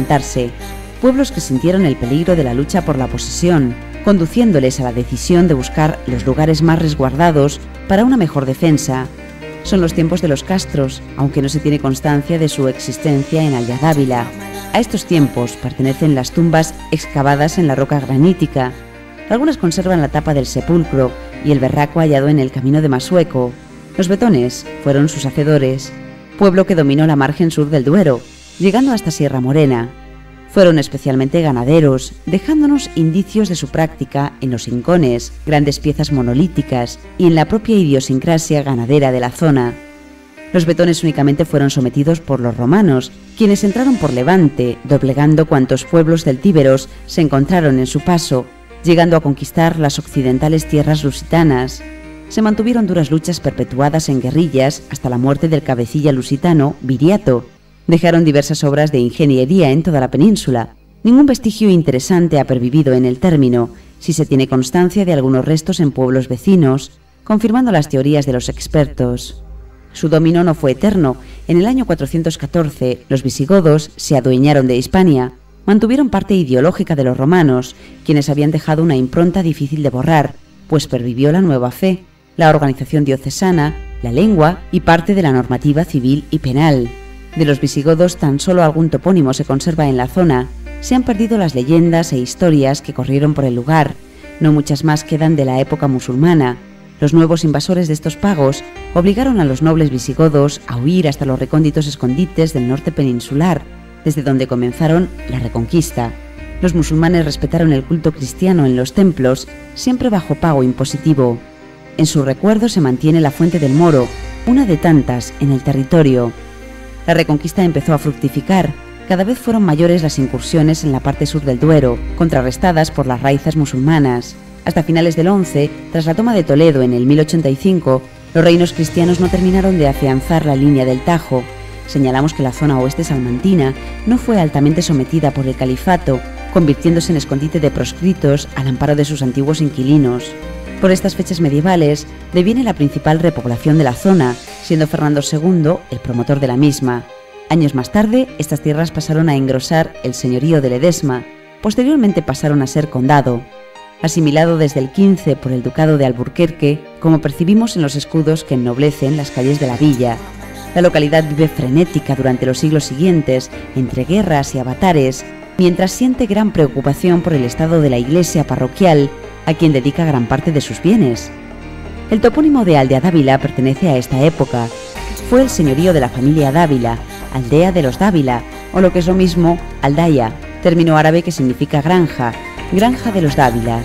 asentarse, pueblos que sintieron el peligro de la lucha por la posesión, conduciéndoles a la decisión de buscar los lugares más resguardados para una mejor defensa. Son los tiempos de los castros, aunque no se tiene constancia de su existencia en Aldeadávila. A estos tiempos pertenecen las tumbas excavadas en la roca granítica. Algunas conservan la tapa del sepulcro y el verraco hallado en el camino de Masueco. Los betones fueron sus hacedores, pueblo que dominó la margen sur del Duero, llegando hasta Sierra Morena. Fueron especialmente ganaderos, dejándonos indicios de su práctica en los hincones, grandes piezas monolíticas y en la propia idiosincrasia ganadera de la zona. Los betones únicamente fueron sometidos por los romanos, quienes entraron por Levante, doblegando cuantos pueblos celtíberos se encontraron en su paso, llegando a conquistar las occidentales tierras lusitanas. Se mantuvieron duras luchas perpetuadas en guerrillas hasta la muerte del cabecilla lusitano, Viriato. Dejaron diversas obras de ingeniería en toda la península. Ningún vestigio interesante ha pervivido en el término, si se tiene constancia de algunos restos en pueblos vecinos, confirmando las teorías de los expertos. Su dominio no fue eterno. En el año 414, los visigodos se adueñaron de Hispania. Mantuvieron parte ideológica de los romanos, quienes habían dejado una impronta difícil de borrar, pues pervivió la nueva fe, la organización diocesana, la lengua y parte de la normativa civil y penal. De los visigodos tan solo algún topónimo se conserva en la zona. Se han perdido las leyendas e historias que corrieron por el lugar. No muchas más quedan de la época musulmana. Los nuevos invasores de estos pagos obligaron a los nobles visigodos a huir hasta los recónditos escondites del norte peninsular, desde donde comenzaron la reconquista. Los musulmanes respetaron el culto cristiano en los templos, siempre bajo pago impositivo. En su recuerdo se mantiene la Fuente del Moro, una de tantas en el territorio. La reconquista empezó a fructificar. Cada vez fueron mayores las incursiones en la parte sur del Duero, contrarrestadas por las raizas musulmanas. Hasta finales del XI, tras la toma de Toledo en el 1085, los reinos cristianos no terminaron de afianzar la línea del Tajo. Señalamos que la zona oeste salmantina no fue altamente sometida por el califato, convirtiéndose en escondite de proscritos al amparo de sus antiguos inquilinos. Por estas fechas medievales deviene la principal repoblación de la zona, siendo Fernando II el promotor de la misma. Años más tarde, estas tierras pasaron a engrosar el señorío de Ledesma. Posteriormente pasaron a ser condado, asimilado desde el XV por el ducado de Alburquerque, como percibimos en los escudos que ennoblecen las calles de la villa. La localidad vive frenética durante los siglos siguientes, entre guerras y avatares, mientras siente gran preocupación por el estado de la iglesia parroquial, a quien dedica gran parte de sus bienes. El topónimo de Aldeadávila pertenece a esta época. Fue el señorío de la familia Dávila, aldea de los Dávila, o lo que es lo mismo, Aldaya, término árabe que significa granja, granja de los Dávila.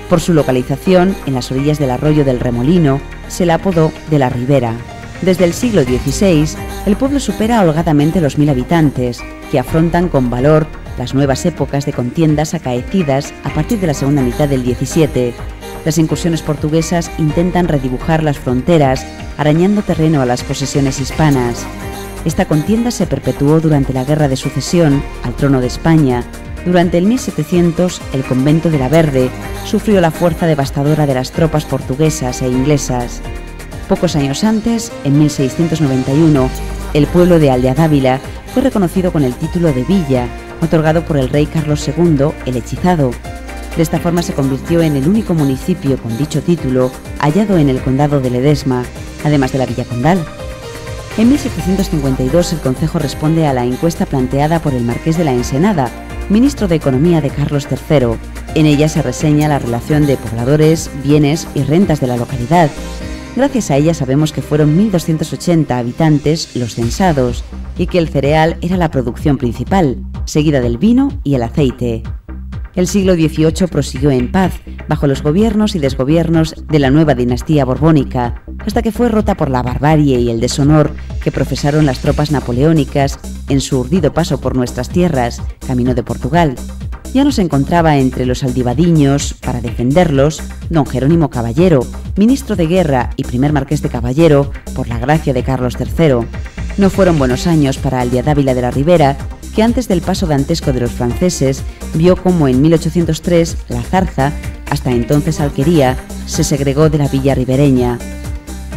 Por su localización, en las orillas del arroyo del Remolino, se la apodó de la Ribera. Desde el siglo XVI, el pueblo supera holgadamente los 1000 habitantes, que afrontan con valor las nuevas épocas de contiendas acaecidas a partir de la segunda mitad del XVII. Las incursiones portuguesas intentan redibujar las fronteras, arañando terreno a las posesiones hispanas. Esta contienda se perpetuó durante la Guerra de Sucesión al trono de España. Durante el 1700, el convento de la Verde sufrió la fuerza devastadora de las tropas portuguesas e inglesas. Pocos años antes, en 1691, el pueblo de Aldeadávila fue reconocido con el título de villa, otorgado por el rey Carlos II, el Hechizado. De esta forma se convirtió en el único municipio con dicho título hallado en el condado de Ledesma, además de la villa condal. En 1752 el concejo responde a la encuesta planteada por el marqués de la Ensenada, ministro de Economía de Carlos III. En ella se reseña la relación de pobladores, bienes y rentas de la localidad. Gracias a ella sabemos que fueron 1280 habitantes los censados y que el cereal era la producción principal, seguida del vino y el aceite. El siglo XVIII prosiguió en paz, bajo los gobiernos y desgobiernos de la nueva dinastía borbónica, hasta que fue rota por la barbarie y el deshonor que profesaron las tropas napoleónicas en su urdido paso por nuestras tierras, camino de Portugal. Ya no se encontraba entre los aldivadiños, para defenderlos, don Jerónimo Caballero, ministro de Guerra y primer marqués de Caballero, por la gracia de Carlos III. No fueron buenos años para Aldeadávila de la Ribera, que antes del paso dantesco de los franceses vio como en 1803 La Zarza, hasta entonces alquería, se segregó de la villa ribereña.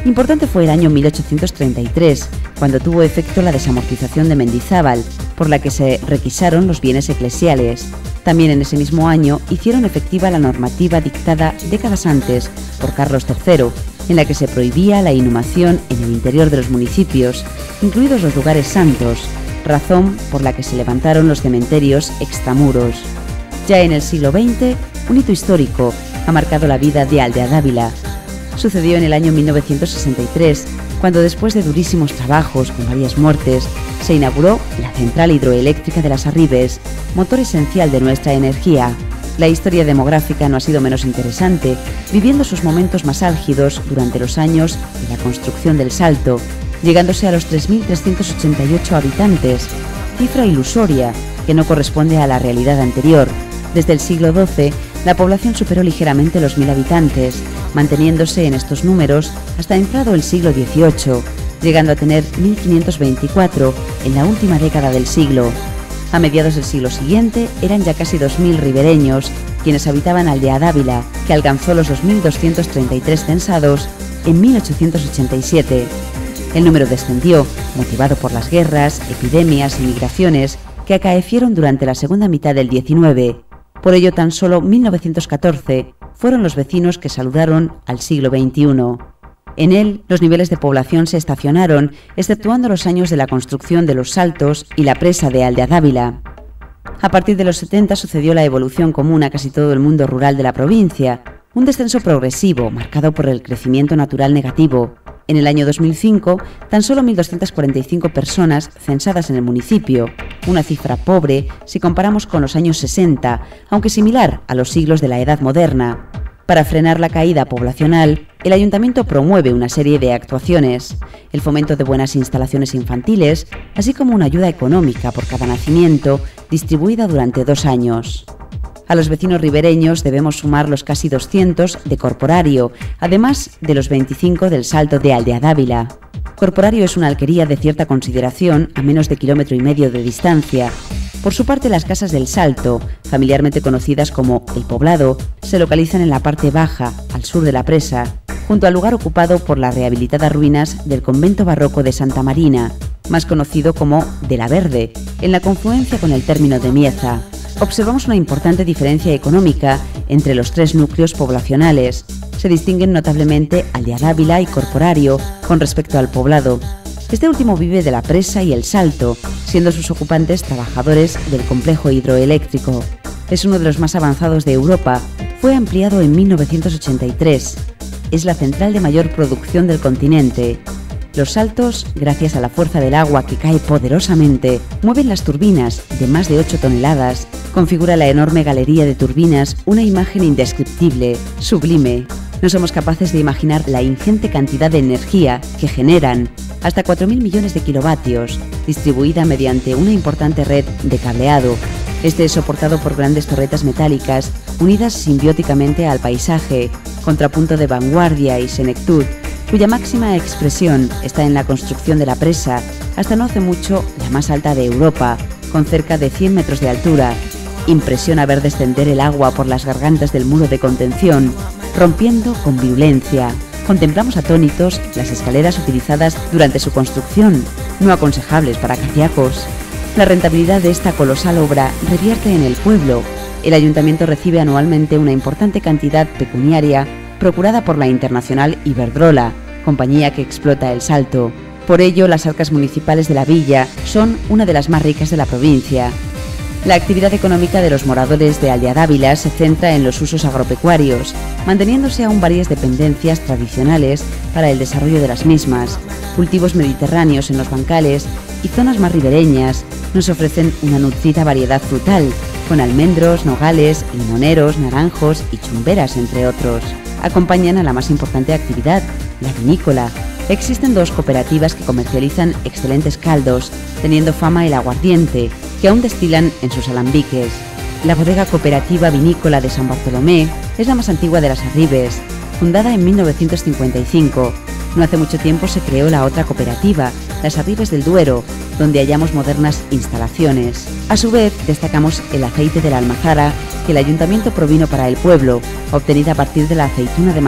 Importante fue el año 1833, cuando tuvo efecto la desamortización de Mendizábal, por la que se requisaron los bienes eclesiales. También en ese mismo año hicieron efectiva la normativa dictada décadas antes por Carlos III, en la que se prohibía la inhumación en el interior de los municipios, incluidos los lugares santos, razón por la que se levantaron los cementerios extramuros. Ya en el siglo XX, un hito histórico ha marcado la vida de Aldeadávila. Sucedió en el año 1963, cuando después de durísimos trabajos con varias muertes, se inauguró la central hidroeléctrica de Las Arribes, motor esencial de nuestra energía. La historia demográfica no ha sido menos interesante, viviendo sus momentos más álgidos durante los años de la construcción del Salto, llegándose a los 3.388 habitantes, cifra ilusoria que no corresponde a la realidad anterior. Desde el siglo XII, la población superó ligeramente los 1.000 habitantes, manteniéndose en estos números hasta entrado el siglo XVIII, llegando a tener 1.524 en la última década del siglo. A mediados del siglo siguiente eran ya casi 2.000 ribereños quienes habitaban Aldeadávila, que alcanzó los 2.233 censados en 1887. El número descendió, motivado por las guerras, epidemias y migraciones que acaecieron durante la segunda mitad del XIX. Por ello, tan solo 1914 fueron los vecinos que saludaron al siglo XXI. En él, los niveles de población se estacionaron, exceptuando los años de la construcción de los Saltos y la presa de Aldeadávila. A partir de los 70 sucedió la evolución común a casi todo el mundo rural de la provincia, un descenso progresivo marcado por el crecimiento natural negativo. En el año 2005, tan solo 1.245 personas censadas en el municipio, una cifra pobre si comparamos con los años 60, aunque similar a los siglos de la Edad Moderna. Para frenar la caída poblacional, el Ayuntamiento promueve una serie de actuaciones, el fomento de buenas instalaciones infantiles, así como una ayuda económica por cada nacimiento, distribuida durante 2 años. A los vecinos ribereños debemos sumar los casi 200 de Corporario, además de los 25 del Salto de Aldeadávila. Corporario es una alquería de cierta consideración a menos de 1,5 kilómetros de distancia. Por su parte, las casas del Salto, familiarmente conocidas como El Poblado, se localizan en la parte baja, al sur de la presa, junto al lugar ocupado por las rehabilitadas ruinas del convento barroco de Santa Marina, más conocido como de la Verde, en la confluencia con el término de Mieza. Observamos una importante diferencia económica entre los 3 núcleos poblacionales. Se distinguen notablemente Aldeadávila y Corporario con respecto al Poblado. Este último vive de la presa y el Salto, siendo sus ocupantes trabajadores del complejo hidroeléctrico. Es uno de los más avanzados de Europa. Fue ampliado en 1983. Es la central de mayor producción del continente. Los Saltos, gracias a la fuerza del agua que cae poderosamente, mueven las turbinas de más de 8 toneladas. Configura la enorme galería de turbinas una imagen indescriptible, sublime. No somos capaces de imaginar la ingente cantidad de energía que generan, hasta 4.000 millones de kilovatios, distribuida mediante una importante red de cableado. Este es soportado por grandes torretas metálicas unidas simbióticamente al paisaje, contrapunto de vanguardia y senectud, cuya máxima expresión está en la construcción de la presa, hasta no hace mucho la más alta de Europa, con cerca de 100 metros de altura. Impresiona ver descender el agua por las gargantas del muro de contención, rompiendo con violencia. Contemplamos atónitos las escaleras utilizadas durante su construcción, no aconsejables para cardíacos. La rentabilidad de esta colosal obra revierte en el pueblo. El ayuntamiento recibe anualmente una importante cantidad pecuniaria procurada por la internacional Iberdrola, compañía que explota el Salto. Por ello, las arcas municipales de la villa son una de las más ricas de la provincia. La actividad económica de los moradores de Aldeadávila se centra en los usos agropecuarios, manteniéndose aún varias dependencias tradicionales para el desarrollo de las mismas. Cultivos mediterráneos en los bancales y zonas más ribereñas nos ofrecen una nutrida variedad frutal, con almendros, nogales, limoneros, naranjos y chumberas, entre otros. Acompañan a la más importante actividad, la vinícola. Existen 2 cooperativas que comercializan excelentes caldos, teniendo fama el aguardiente, que aún destilan en sus alambiques. La bodega cooperativa vinícola de San Bartolomé es la más antigua de Las Arribes, fundada en 1955. No hace mucho tiempo se creó la otra cooperativa, Las Arribes del Duero, donde hallamos modernas instalaciones. A su vez, destacamos el aceite de la almazara que el ayuntamiento provino para el pueblo, obtenida a partir de la aceituna de